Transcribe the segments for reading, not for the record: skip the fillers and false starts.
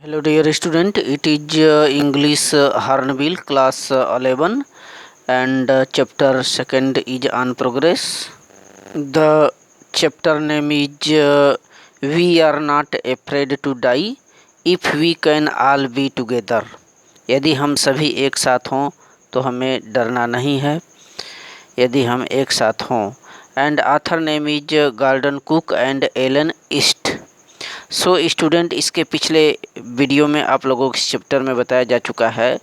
Hello dear student, it is English Hornbill class 11 and chapter 2 is on progress. The chapter name is We are not afraid to die if we can all be together. यदि हम सभी एक साथ हों तो हमें डरना नहीं है, यदि हम एक साथ हों. And author name is Gordon Cook and Alan East. So student, इसके पिछले वीडियो में आप लोगों को इस चैप्टर में बताया जा चुका है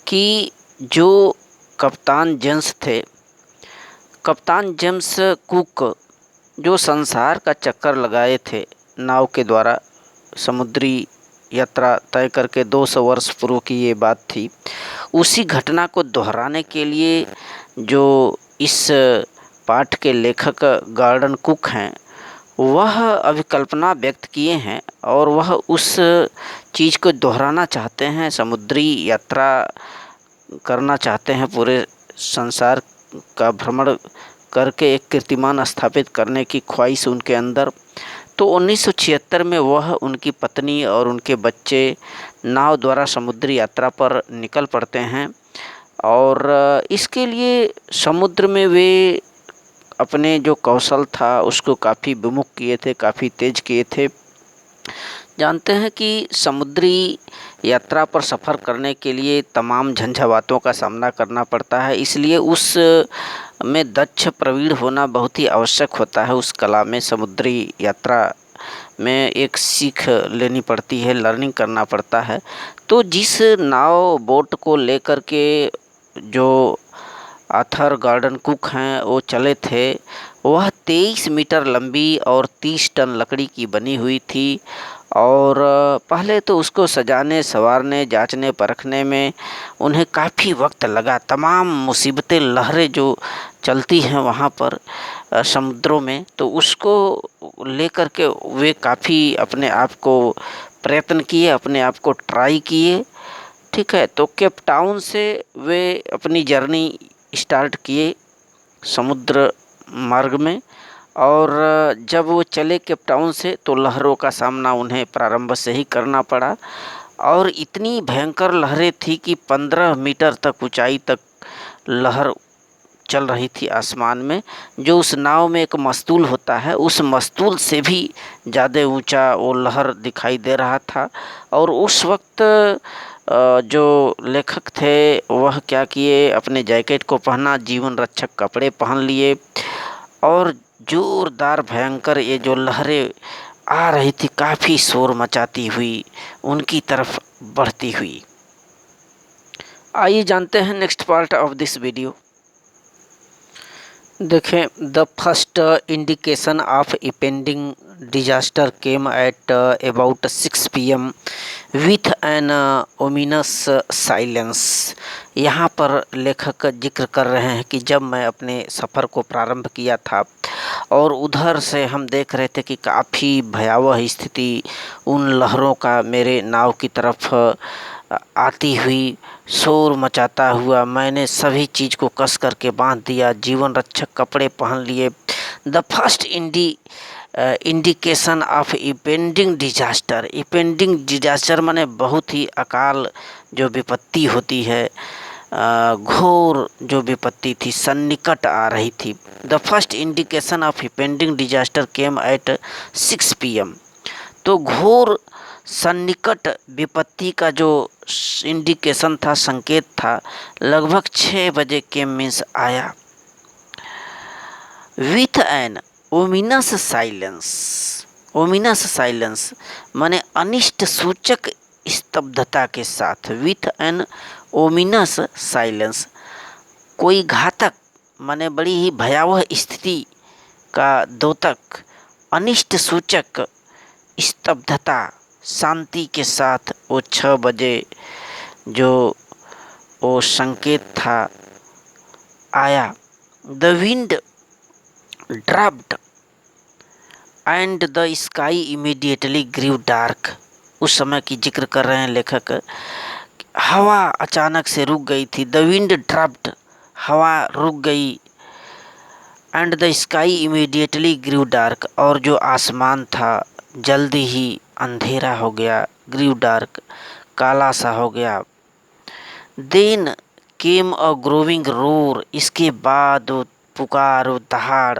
कि जो कप्तान जेम्स थे, कप्तान जेम्स कुक जो संसार का चक्कर लगाए थे नाव के द्वारा, समुद्री यात्रा तय करके 200 वर्ष पूर्व की ये बात थी. उसी घटना को दोहराने के लिए जो इस पाठ के लेखक गार्डन कुक हैं, वह अभिकल्पना व्यक्त किए हैं और वह उस चीज़ को दोहराना चाहते हैं, समुद्री यात्रा करना चाहते हैं, पूरे संसार का भ्रमण करके एक कीर्तिमान स्थापित करने की ख्वाहिश उनके अंदर. तो 1976 में वह, उनकी पत्नी और उनके बच्चे नाव द्वारा समुद्री यात्रा पर निकल पड़ते हैं और इसके लिए समुद्र में वे अपने जो कौशल था उसको काफ़ी विमुख किए थे, काफ़ी तेज किए थे. जानते हैं कि समुद्री यात्रा पर सफ़र करने के लिए तमाम झंझावातों का सामना करना पड़ता है, इसलिए उस में दक्ष प्रवीण होना बहुत ही आवश्यक होता है. उस कला में, समुद्री यात्रा में एक सीख लेनी पड़ती है, लर्निंग करना पड़ता है. तो जिस नाव बोट को लेकर के जो आर्थर गार्डन कुक हैं वो चले थे, वह 23 मीटर लंबी और 30 टन लकड़ी की बनी हुई थी. और पहले तो उसको सजाने, संवारने, जांचने, परखने में उन्हें काफ़ी वक्त लगा. तमाम मुसीबतें, लहरें जो चलती हैं वहाँ पर समुद्रों में, तो उसको लेकर के वे काफ़ी अपने आप को प्रयत्न किए, अपने आप को ट्राई किए. ठीक है, तो केप टाउन से वे अपनी जर्नी स्टार्ट किए समुद्र मार्ग में. और जब वो चले केप टाउन से तो लहरों का सामना उन्हें प्रारंभ से ही करना पड़ा और इतनी भयंकर लहरें थी कि 15 मीटर तक ऊंचाई तक लहर चल रही थी आसमान में. जो उस नाव में एक मस्तूल होता है, उस मस्तूल से भी ज़्यादा ऊंचा वो लहर दिखाई दे रहा था. और उस वक्त जो लेखक थे वह क्या किए, अपने जैकेट को पहना, जीवन रक्षक कपड़े पहन लिए और जोरदार भयंकर ये जो लहरें आ रही थी, काफ़ी शोर मचाती हुई उनकी तरफ बढ़ती हुई. आइए जानते हैं next part of this video. देखें, the first indication of impending disaster came at about 6 PM with an ominous silence. यहाँ पर लेखक जिक्र कर रहे हैं कि जब मैं अपने सफ़र को प्रारंभ किया था और उधर से हम देख रहे थे कि काफ़ी भयावह स्थिति उन लहरों का मेरे नाव की तरफ आती हुई, शोर मचाता हुआ, मैंने सभी चीज़ को कस करके बांध दिया, जीवन रक्षक कपड़े पहन लिए. The first indication of impending disaster. Impending disaster माने बहुत ही अकाल जो विपत्ति होती है, घोर जो विपत्ति थी, सन्निकट आ रही थी. The first indication of impending disaster came at 6 PM. तो घोर सन्निकट विपत्ति का जो इंडिकेशन था, संकेत था, लगभग 6 बजे केम मीन्स आया. With an ominous silence. Ominous silence माने अनिष्ट सूचक स्तब्धता के साथ. विथ एन ओमिनस साइलेंस, कोई घातक माने बड़ी ही भयावह स्थिति का द्योतक, अनिष्ट सूचक स्तब्धता, शांति के साथ वो 6 बजे जो वो संकेत था आया. The wind dropped and the sky immediately grew dark. उस समय की जिक्र कर रहे हैं लेखक. हवा अचानक से रुक गई थी. द विंड ड्रॉप्ड, हवा रुक गई. And the sky immediately grew dark, और जो आसमान था जल्दी ही अंधेरा हो गया, ग्रीव डार्क, काला सा हो गया। देन केम अ ग्रोविंग रोर, इसके बाद वो पुकार, वो दहाड़,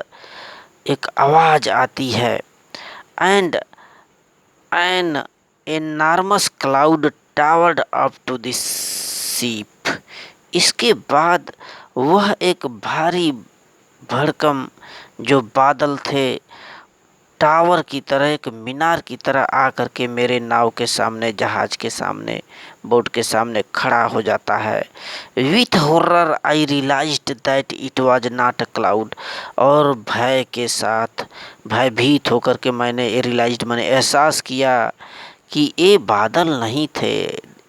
एक आवाज आती है। And an enormous cloud towered up to this ship, इसके बाद वह एक भारी भड़कम जो बादल थे, टावर की तरह, एक मीनार की तरह आकर के मेरे नाव के सामने, जहाज के सामने, बोट के सामने खड़ा हो जाता है। With horror I realised that it was not a cloud, और भय के साथ, भयभीत होकर के मैंने मैंने एहसास किया कि ये बादल नहीं थे।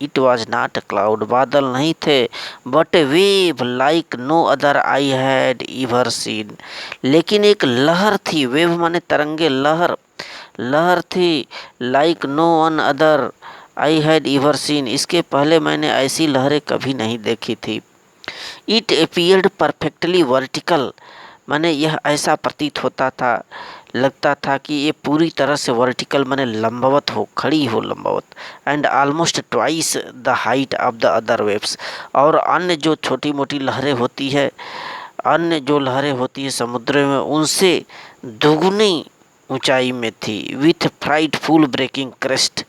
It was not a cloud, बादल नहीं थे, but wave like no other I had ever seen, लेकिन एक लहर थी। वेव माने तरंगे, लहर, लहर थी। Like no one other I had ever seen, इसके पहले मैंने ऐसी लहरें कभी नहीं देखी थी। इट अपीयर्ड परफेक्टली वर्टिकल, माने यह ऐसा प्रतीत होता था, लगता था कि ये पूरी तरह से वर्टिकल माने लंबवत हो, खड़ी हो लंबवत। And almost twice the height of the other waves, और अन्य जो छोटी मोटी लहरें होती है, अन्य जो लहरें होती है समुद्र में, उनसे दोगुनी ऊंचाई में थी। विथ फ्राइटफुल ब्रेकिंग क्रेस्ट,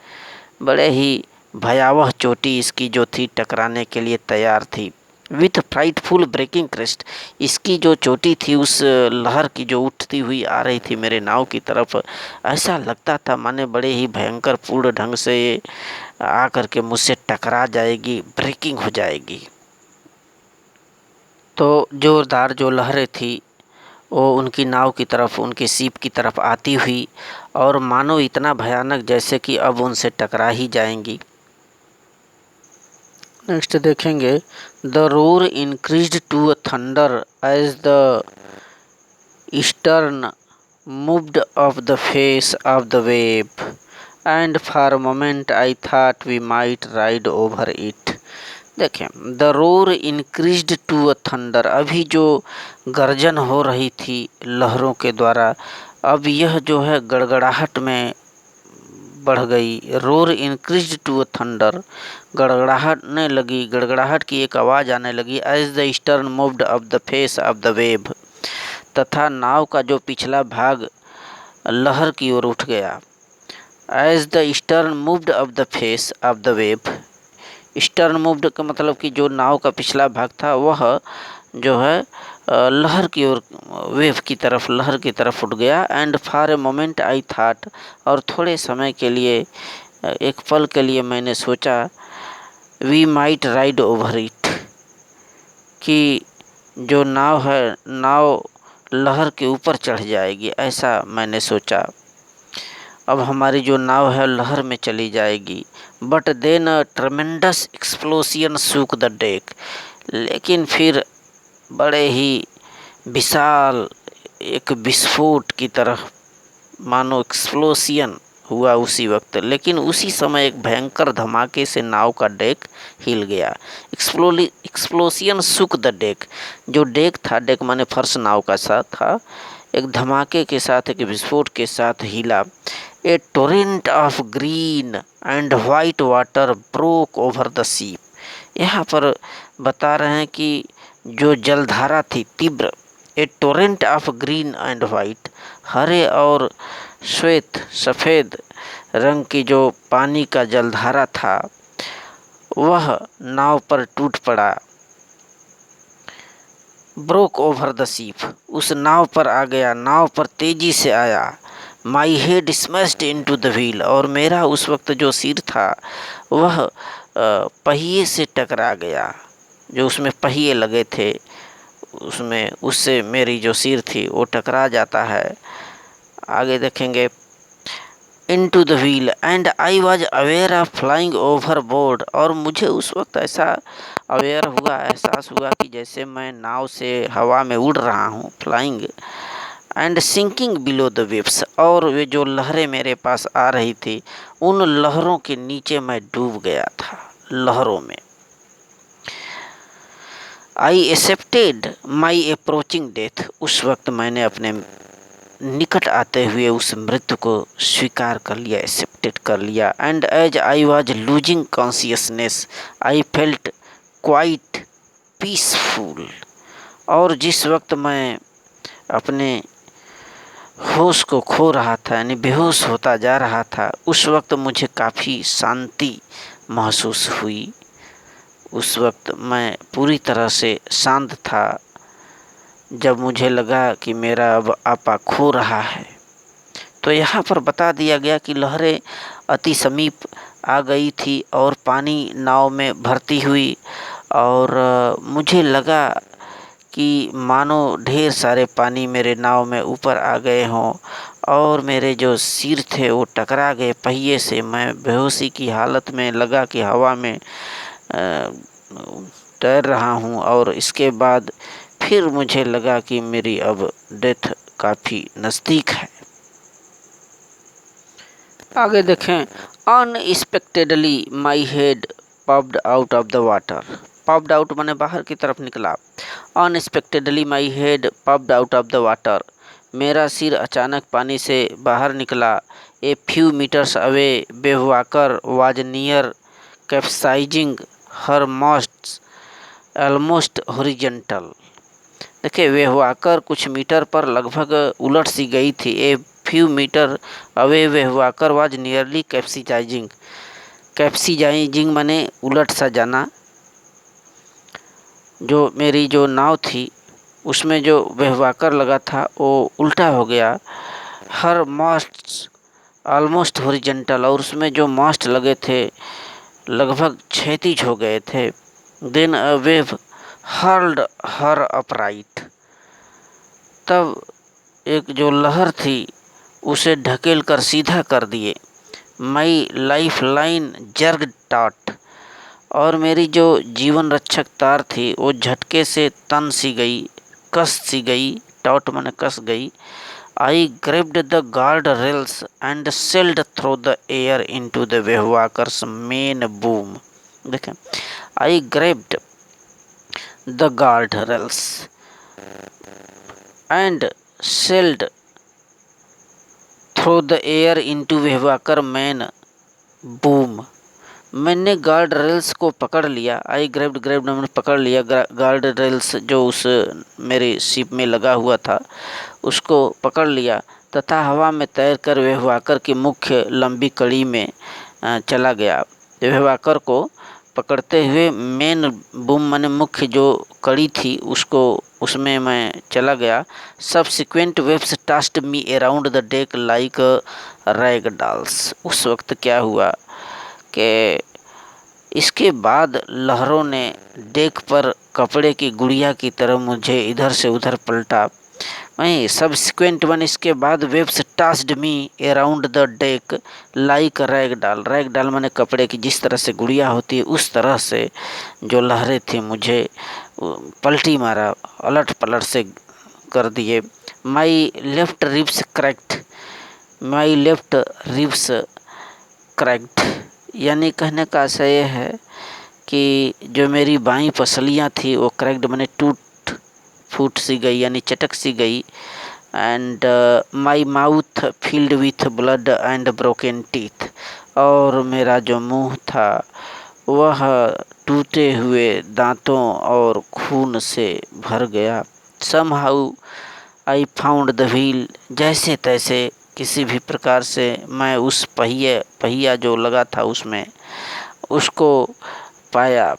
बड़े ही भयावह चोटी इसकी जो थी टकराने के लिए तैयार थी। विथ फ्राइटफुल ब्रेकिंग क्रेस्ट, इसकी जो चोटी थी उस लहर की जो उठती हुई आ रही थी मेरे नाव की तरफ, ऐसा लगता था माने बड़े ही भयंकर पूर्ण ढंग से ये आकर के मुझसे टकरा जाएगी, ब्रेकिंग हो जाएगी। तो जोरदार जो लहरें थी वो उनकी नाव की तरफ, उनके सीप की तरफ आती हुई, और मानो इतना भयानक जैसे कि अब उनसे टकरा ही जाएंगी। नेक्स्ट देखेंगे, the roar increased to a thunder as the eastern moved off the face of the wave, and for a moment I thought we might ride over it. देखें, the roar increased to a thunder, अभी जो गर्जन हो रही थी लहरों के द्वारा, अब यह जो है गड़गड़ाहट में बढ़ गई। Roar increased to a thunder, गड़गड़ाहटने लगी, गड़गड़ाहट की एक आवाज़ आने लगी। As the eastern moved off the face of the wave, तथा नाव का जो पिछला भाग लहर की ओर उठ गया। As the eastern moved off the face of the wave, eastern moved का मतलब कि जो नाव का पिछला भाग था वह जो है लहर की ओर, वेव की तरफ, लहर की तरफ उठ गया। And for a moment I thought, और थोड़े समय के लिए, एक पल के लिए मैंने सोचा, we might ride over it, कि जो नाव है, नाव लहर के ऊपर चढ़ जाएगी, ऐसा मैंने सोचा। अब हमारी जो नाव है लहर में चली जाएगी। But then a tremendous explosion shook the deck, लेकिन फिर बड़े ही विशाल एक विस्फोट की तरह मानो एक्सप्लोजन हुआ उसी वक्त। लेकिन उसी समय एक भयंकर धमाके से नाव का डेक हिल गया। एक्सप्लोजन शुक द डेक, जो डेक था, डेक माने फर्श नाव का साथ था, एक धमाके के साथ, एक विस्फोट के साथ हिला। A torrent of green and white water broke over the ship, यहाँ पर बता रहे हैं कि जो जलधारा थी तीव्र, a torrent of green and white, हरे और श्वेत, सफ़ेद रंग की जो पानी का जलधारा था वह नाव पर टूट पड़ा। ब्रोक ओवर द सीप, उस नाव पर आ गया, नाव पर तेजी से आया। My head smashed into the wheel, और मेरा उस वक्त जो सिर था वह पहिए से टकरा गया, जो उसमें पहिए लगे थे उसमें, उससे मेरी जो सिर थी वो टकरा जाता है। आगे देखेंगे, into the wheel and I was aware of flying over board, और मुझे उस वक्त ऐसा अवेयर हुआ, एहसास हुआ कि जैसे मैं नाव से हवा में उड़ रहा हूँ, flying. And sinking below the waves, और वे जो लहरें मेरे पास आ रही थी उन लहरों के नीचे मैं डूब गया था, लहरों में। I accepted my approaching death, उस वक्त मैंने अपने निकट आते हुए उस मृत्यु को स्वीकार कर लिया, एक्सेप्टेड कर लिया। And as I was losing consciousness I felt quite peaceful. और जिस वक्त मैं अपने होश को खो रहा था, यानी बेहोश होता जा रहा था, उस वक्त मुझे काफ़ी शांति महसूस हुई। उस वक्त मैं पूरी तरह से शांत था जब मुझे लगा कि मेरा अब आपा खो रहा है। तो यहाँ पर बता दिया गया कि लहरें अति समीप आ गई थी और पानी नाव में भरती हुई, और मुझे लगा कि मानो ढेर सारे पानी मेरे नाव में ऊपर आ गए हों और मेरे जो सिर थे वो टकरा गए पहिए से। मैं बेहोशी की हालत में लगा कि हवा में तैर रहा हूँ, और इसके बाद फिर मुझे लगा कि मेरी अब डेथ काफ़ी नज़दीक है। आगे देखें, unexpectedly my head popped out of the water. Popped out माने बाहर की तरफ निकला। Unexpectedly my head popped out of the water, मेरा सिर अचानक पानी से बाहर निकला। A few metres away Wave Walker was near capsizing her most almost horizontal. देखिए, वेहवाकर कुछ मीटर पर लगभग उलट सी गई थी। A few metre away Wave Walker was nearly capsizing. Capsizing माने उलट सा जाना। जो मेरी जो नाव थी उसमें जो वेहवाकर लगा था वो उल्टा हो गया। हर मास्ट ऑलमोस्ट हॉरिजॉन्टल, और उसमें जो मास्ट लगे थे लगभग क्षैतिज हो गए थे। Then a wave hurled her upright, तब एक जो लहर थी उसे ढकेल कर सीधा कर दिए। माई लाइफ लाइन जर्ग टाट, और मेरी जो जीवन रक्षक तार थी वो झटके से तन सी गई, कस सी गई। टाट माने कस गई। I grabbed the guard rails and sailed through the air into the Wave Walker's main boom. देखें, I grabbed the guard rails and sailed through the air into Wave Walker main boom. मैंने गार्ड रेल्स को पकड़ लिया। आई ग्रेब्ड, ग्रेब्ड मैंने पकड़ लिया। Guard rails जो उस मेरे शिप में लगा हुआ था उसको पकड़ लिया तथा हवा में तैरकर वेहवाकर की मुख्य लंबी कड़ी में चला गया। वेहवाकर को पकड़ते हुए मेन बूम माने मुख्य जो कड़ी थी उसमें मैं चला गया। Subsequent waves tossed me around the deck like rag dolls. उस वक्त क्या हुआ कि इसके बाद लहरों ने डेक पर कपड़े की गुड़िया की तरह मुझे इधर से उधर पलटा। वहीं सबसिक्वेंट वन, इसके बाद waves tossed me around the deck like rag डाल। रैग डाल माने कपड़े की जिस तरह से गुड़िया होती है उस तरह से जो लहरें थी मुझे पलटी मारा, अलट पलट से कर दिए। My left ribs cracked, my left ribs cracked, यानी कहने का आशय यह है कि जो मेरी बाईं पसलियाँ थी वो क्रैक्ड माने टूट फूट सी गई, यानी चटक सी गई। And my mouth filled with blood and broken teeth, और मेरा जो मुंह था वह टूटे हुए दांतों और खून से भर गया। Somehow I found the wheel, जैसे तैसे किसी भी प्रकार से मैं उस पहिया जो लगा था उसमें उसको पाया।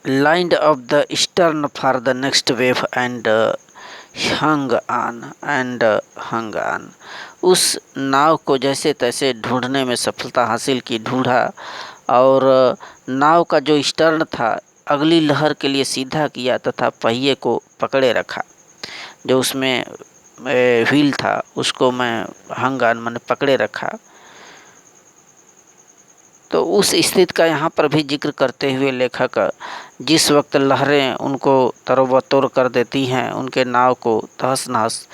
Lined of the stern for the next wave and hung on. उस नाव को जैसे तैसे ढूंढने में सफलता हासिल की, ढूंढा, और नाव का जो स्टर्न था अगली लहर के लिए सीधा किया तथा पहिए को पकड़े रखा। जो उसमें व्हील था उसको मैं हंग ऑन मैंने पकड़े रखा। तो उस स्थिति का यहाँ पर भी जिक्र करते हुए लेखक जिस वक्त लहरें उनको तरोबतोड़ कर देती हैं, उनके नाव को तहस नहस,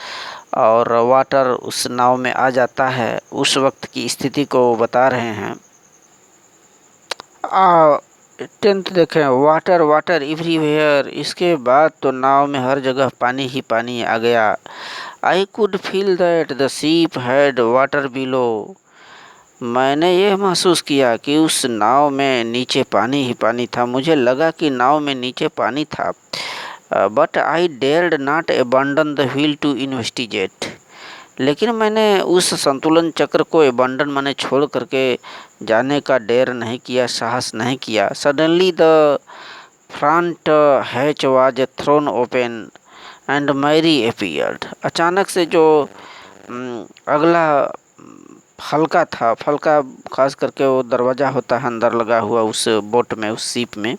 और वाटर उस नाव में आ जाता है, उस वक्त की स्थिति को बता रहे हैं। 10th देखें, वाटर वाटर एवरीवेयर। इसके बाद तो नाव में हर जगह पानी ही पानी आ गया। I could feel that the ship had water below. मैंने यह महसूस किया कि उस नाव में नीचे पानी ही पानी था। मुझे लगा कि नाव में नीचे पानी था। But I dared not abandon the wheel to investigate. लेकिन मैंने उस संतुलन चक्र को अबंडन माने छोड़ करके जाने का डेयर नहीं किया, साहस नहीं किया। Suddenly the front hatch was thrown open and Mary appeared. अचानक से जो अगला फलका था, फलका खास करके वो दरवाज़ा होता है अंदर लगा हुआ उस बोट में, उस शिप में,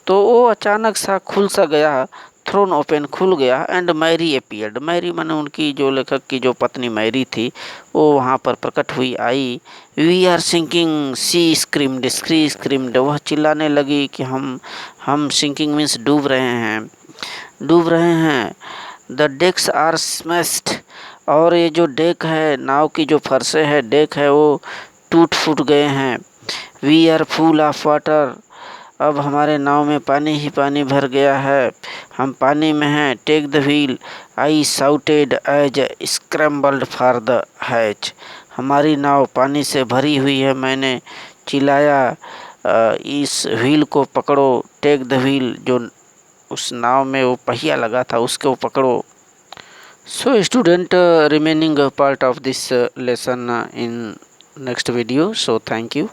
तो वो अचानक सा खुल सा गया, थ्रोन ओपन खुल गया। And Mary appeared. मैरी माने उनकी जो लेखक की जो पत्नी मैरी थी वो वहाँ पर प्रकट हुई, आई। We are sinking, she screamed. वह चिल्लाने लगी कि हम सिंकिंग मीन्स डूब रहे हैं। The decks are smashed. और ये जो डेक है, नाव की जो फर्शें है, डेक है, वो टूट फूट गए हैं। We are full of water. अब हमारे नाव में पानी ही पानी भर गया है, हम पानी में हैं। Take the wheel, I shouted as scrambled for the hatch. हमारी नाव पानी से भरी हुई है, मैंने चिल्लाया, इस व्हील को पकड़ो। टेक द व्हील, जो उस नाव में वो पहिया लगा था उसको पकड़ो। So student, remaining part of this lesson in next video. So thank you.